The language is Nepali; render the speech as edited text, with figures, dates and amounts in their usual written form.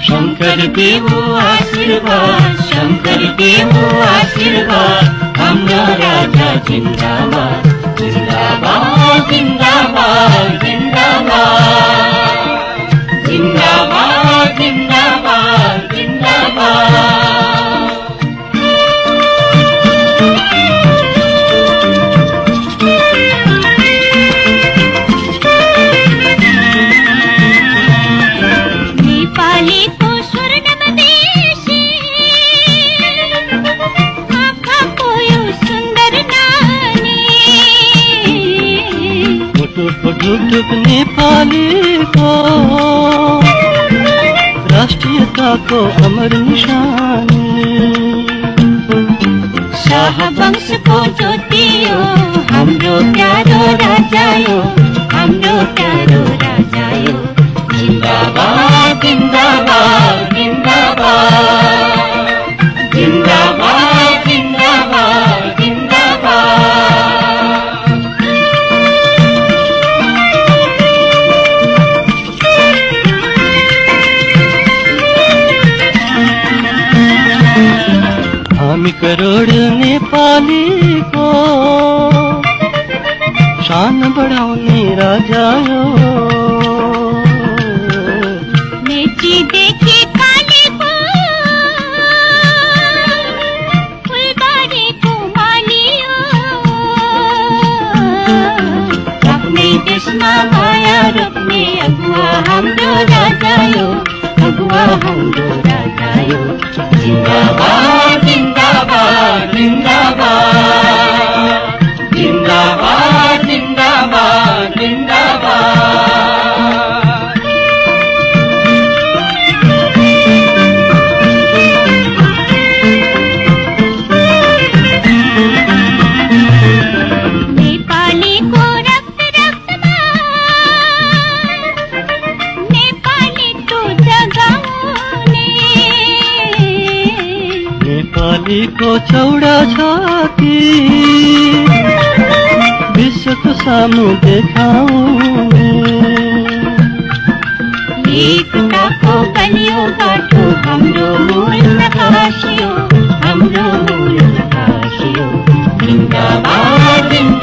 शंकर देवो आशीर्वाद, शंकर देवो आशीर्वाद, हाम्रो राजा जिंदाबाद जिंदाबाद जिंदाबाद जिंदाबाद जिंदाबाद जिंदाबाद जिंदाबाद। ढुकढुक नेपालीको राष्ट्रियताको अमर निशानी, शाह वंशको ज्योति हो हाम्रो प्यारो राजा हो, हाम्रो प्यारो राजा हो। जिंदाबाद जिंदाबाद जिंदाबाद जिंदाबाद जिंदाबाद जिंदाबाद। हामी करोड नेपालीको शान बढाउने राजा हो। मेचीदेखि कालीको फुलबारीको माली हो, आफ्नै देशमा माया रोप्ने अगुवा हाम्रो राजा हो, अगुवा हाम्रो राजा हो। जिंदाबाद जिंदाबाद जिंदाबाद जिंदाबाद जिंदाबाद जिंदाबाद। नेपालीको रक्त रक्तमा नेपाली तो जगाउने, नेपालीको चौडा छाती विश्वको सामु देखाउने, एकताको बलियो बाटो हाम्रो मूल नकाशियो, हाम्रो मूल नकाशियो। जिंदाबाद जिंदाबाद